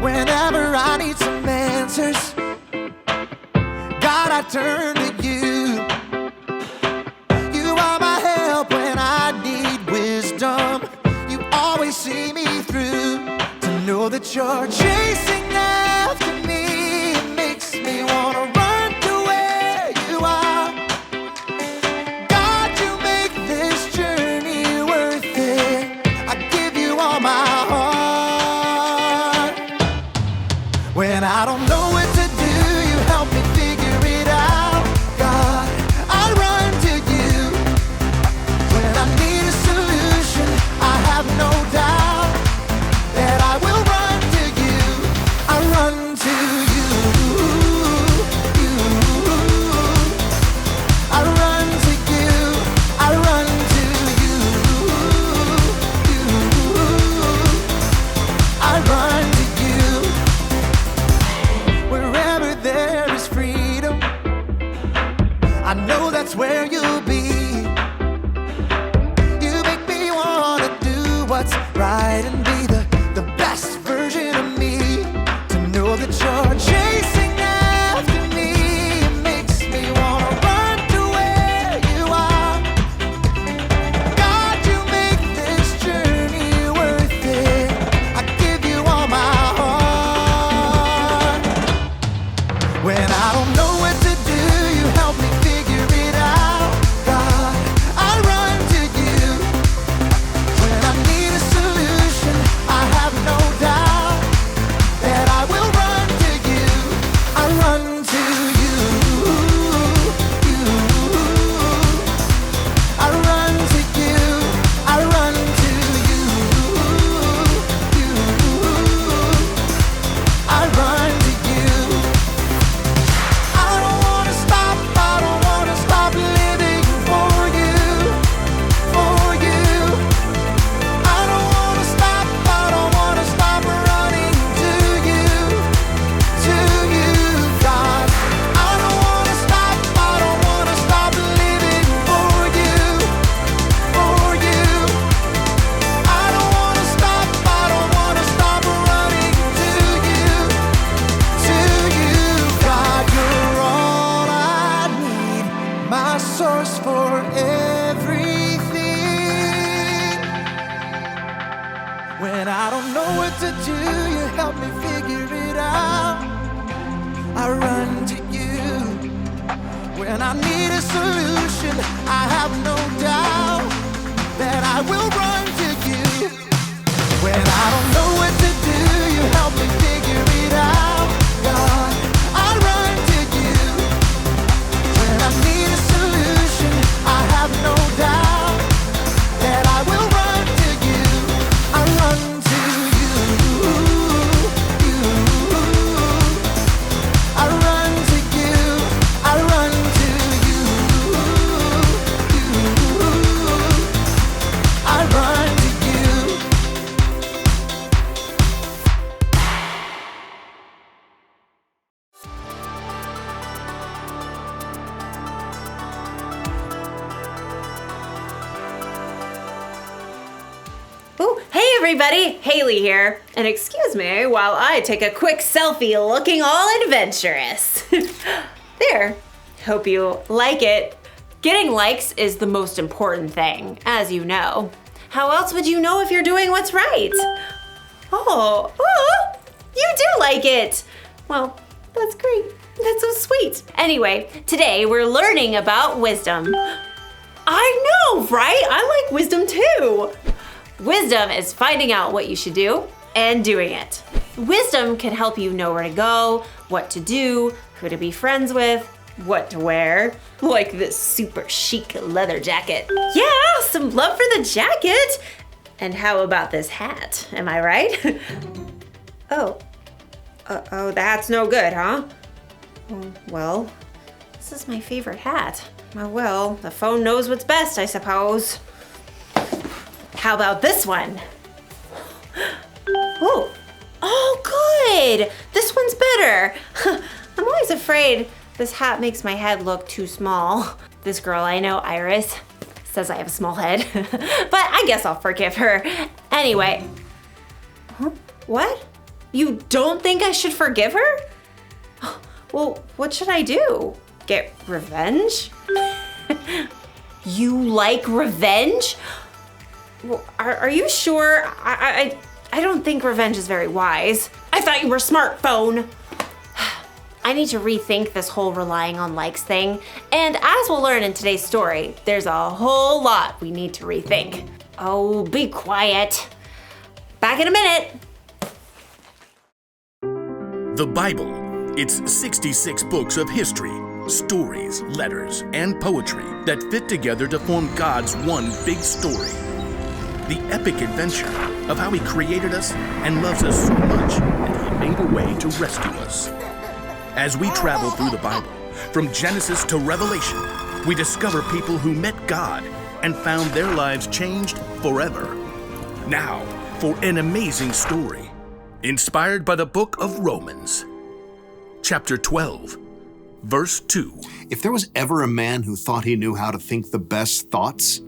Whenever I need some answers, God, I turn to you. You are my help when I need wisdom. You always see me through. To know that you're chasing after me, it makes me wanna run to where you are. God, you make this journey worth it. I give you all my heart. When I don't know what to do, you help me figure it out. God, I run to you. When I need a solution, I have no doubt that I will run to you. I run to you. I run to you. I run to you. I run to you. Wherever there is freedom, I know that's where you'll be. You make me wanna do what's right and be the best version of me. To know that you're chasing after me, it makes me wanna run to where you are. God, you make this journey worth it. I give you all my heart. When I don't know what to do, you help me figure it out. God, I run to you. When I need a solution, I have no doubt that I will run to you. I run to you. I run to you. I run to you. I run to you. I don't wanna stop living for you, for you. I don't wanna stop running to you, God. I don't wanna stop living for you, for you. I don't wanna stop running to you, God. You're all I need, my source for everything. When I don't know what to do, you help me figure it out. I run to you. When I need a solution, I have no doubt that I will run to you. When I don't know what to do, you help me figure it out. God, I run to you. When I need a solution, I have no doubt that I will run to you. I run to you. I run to you. I run to you. I run to you. Oh, hey everybody, Haley here. And excuse me while I take a quick selfie looking all adventurous. There, hope you like it. Getting likes is the most important thing, as you know. How else would you know if you're doing what's right? Oh, you do like it. Well, that's great. That's so sweet. Anyway, today we're learning about wisdom. I know, right? I like wisdom too. Wisdom is finding out what you should do and doing it. Wisdom can help you know where to go, what to do, who to be friends with, what to wear, like this super chic leather jacket. Yeah, some love for the jacket. And how about this hat? Am I right? Oh. Oh, that's no good, huh? Well, this is my favorite hat. Well, the phone knows what's best, I suppose. How about this one? Oh, good! This one's better. I'm always afraid this hat makes my head look too small. This girl I know, Iris, says I have a small head, but I guess I'll forgive her. Anyway. Huh? What? You don't think I should forgive her? Well, what should I do? Get revenge? You like revenge? Well, are you sure? I don't think revenge is very wise. I thought you were smart, phone. I need to rethink this whole relying on likes thing. And as we'll learn in today's story, there's a whole lot we need to rethink. Oh, be quiet. Back in a minute. The Bible. It's 66 books of history, stories, letters, and poetry that fit together to form God's one big story. The epic adventure of how He created us and loves us so much that He made a way to rescue us. As we travel through the Bible, from Genesis to Revelation, we discover people who met God and found their lives changed forever. Now, for an amazing story, inspired by the book of Romans. Chapter 12, verse 2. If there was ever a man who thought he knew how to think the best thoughts,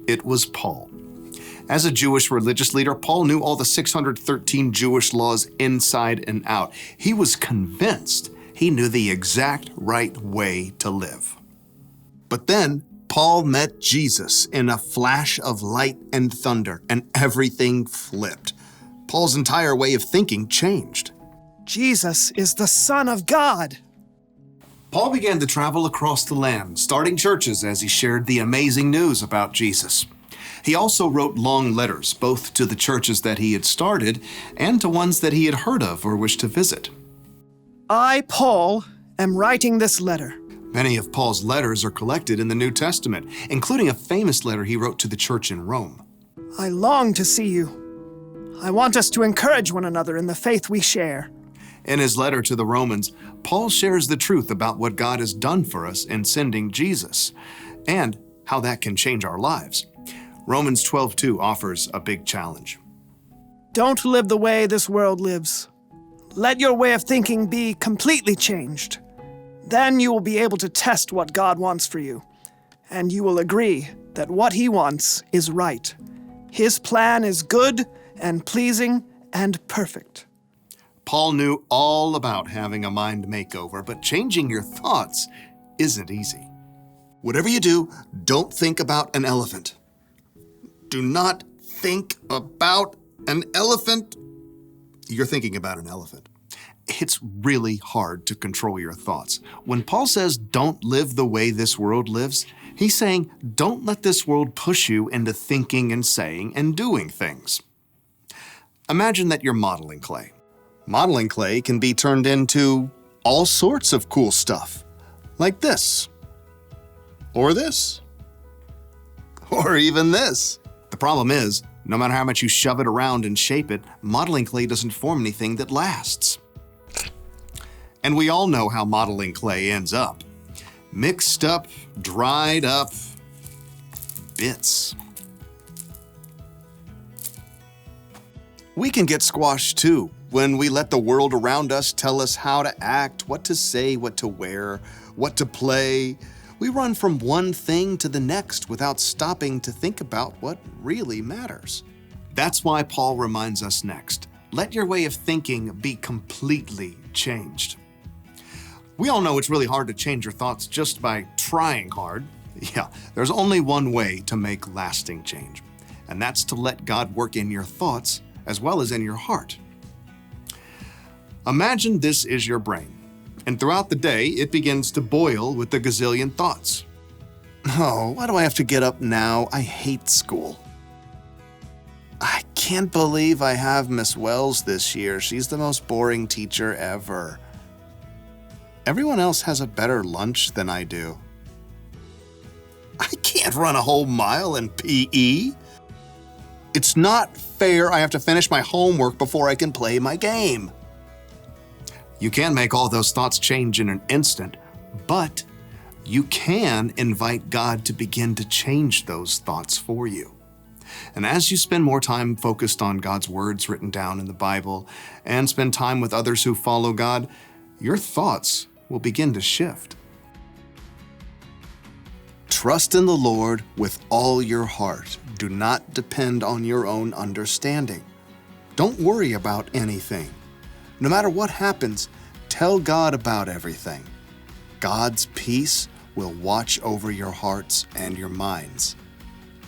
it was Paul. As a Jewish religious leader, Paul knew all the 613 Jewish laws inside and out. He was convinced he knew the exact right way to live. But then, Paul met Jesus in a flash of light and thunder, and everything flipped. Paul's entire way of thinking changed. Jesus is the Son of God. Paul began to travel across the land, starting churches as he shared the amazing news about Jesus. He also wrote long letters, both to the churches that he had started and to ones that he had heard of or wished to visit. I, Paul, am writing this letter. Many of Paul's letters are collected in the New Testament, including a famous letter he wrote to the church in Rome. I long to see you. I want us to encourage one another in the faith we share. In his letter to the Romans, Paul shares the truth about what God has done for us in sending Jesus and how that can change our lives. Romans 12:2 offers a big challenge. Don't live the way this world lives. Let your way of thinking be completely changed. Then you will be able to test what God wants for you, and you will agree that what He wants is right. His plan is good and pleasing and perfect. Paul knew all about having a mind makeover, but changing your thoughts isn't easy. Whatever you do, don't think about an elephant. Do not think about an elephant. You're thinking about an elephant. It's really hard to control your thoughts. When Paul says don't live the way this world lives, he's saying don't let this world push you into thinking and saying and doing things. Imagine that you're modeling clay. Modeling clay can be turned into all sorts of cool stuff, like this, or this, or even this. The problem is, no matter how much you shove it around and shape it, modeling clay doesn't form anything that lasts. And we all know how modeling clay ends up. Mixed up, dried up bits. We can get squashed too when we let the world around us tell us how to act, what to say, what to wear, what to play. We run from one thing to the next without stopping to think about what really matters. That's why Paul reminds us next, let your way of thinking be completely changed. We all know it's really hard to change your thoughts just by trying hard. Yeah, there's only one way to make lasting change, and that's to let God work in your thoughts as well as in your heart. Imagine this is your brain, and throughout the day, it begins to boil with a gazillion thoughts. Oh, why do I have to get up now? I hate school. I can't believe I have Miss Wells this year. She's the most boring teacher ever. Everyone else has a better lunch than I do. I can't run a whole mile in PE. It's not fair I have to finish my homework before I can play my game. You can't make all those thoughts change in an instant, but you can invite God to begin to change those thoughts for you. And as you spend more time focused on God's words written down in the Bible and spend time with others who follow God, your thoughts will begin to shift. Trust in the Lord with all your heart. Do not depend on your own understanding. Don't worry about anything. No matter what happens, tell God about everything. God's peace will watch over your hearts and your minds.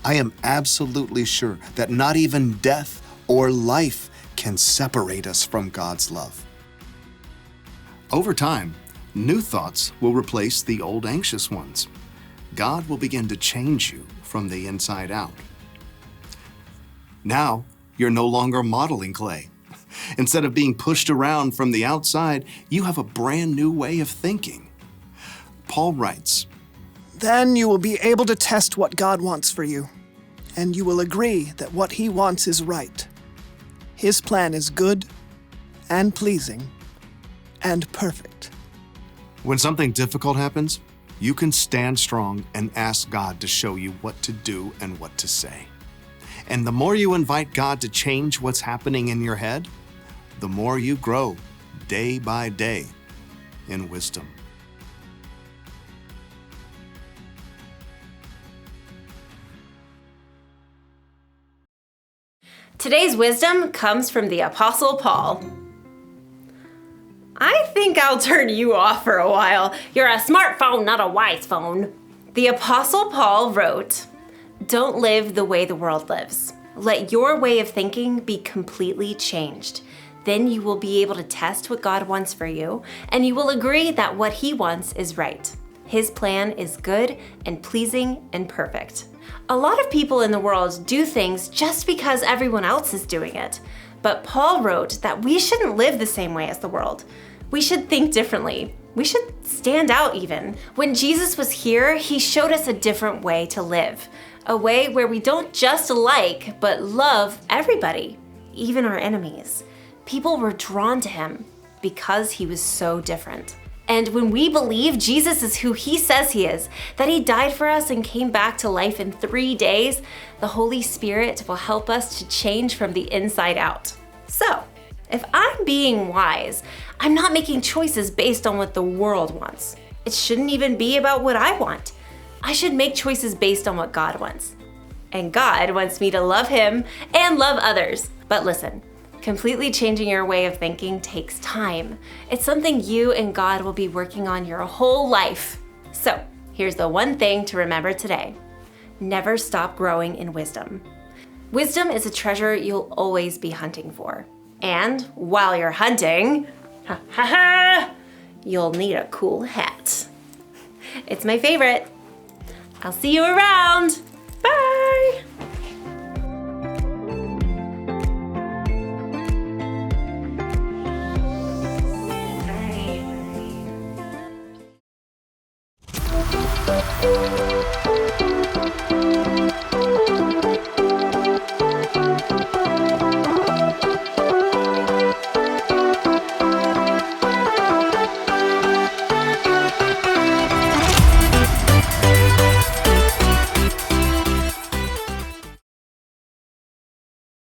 I am absolutely sure that not even death or life can separate us from God's love. Over time, new thoughts will replace the old anxious ones. God will begin to change you from the inside out. Now, you're no longer modeling clay. Instead of being pushed around from the outside, you have a brand new way of thinking. Paul writes, Then you will be able to test what God wants for you, and you will agree that what He wants is right. His plan is good and pleasing and perfect. when something difficult happens, you can stand strong and ask God to show you what to do and what to say. And the more you invite God to change what's happening in your head, the more you grow day by day in wisdom. Today's wisdom comes from the Apostle Paul. I think I'll turn you off for a while. You're a smartphone, not a wise phone. The Apostle Paul wrote, "Don't live the way the world lives. Let your way of thinking be completely changed. Then you will be able to test what God wants for you, and you will agree that what He wants is right. His plan is good and pleasing and perfect." A lot of people in the world do things just because everyone else is doing it. But Paul wrote that we shouldn't live the same way as the world. We should think differently. We should stand out even. When Jesus was here, He showed us a different way to live. A way where we don't just like, but love everybody, even our enemies. People were drawn to Him because He was so different. And when we believe Jesus is who He says He is, that He died for us and came back to life in 3 days, the Holy Spirit will help us to change from the inside out. So, if I'm being wise, I'm not making choices based on what the world wants. It shouldn't even be about what I want. I should make choices based on what God wants. And God wants me to love Him and love others. But listen, completely changing your way of thinking takes time. It's something you and God will be working on your whole life. So, here's the one thing to remember today. Never stop growing in wisdom. Wisdom is a treasure you'll always be hunting for. And while you're hunting, you'll need a cool hat. It's my favorite. I'll see you around. Bye. Bye.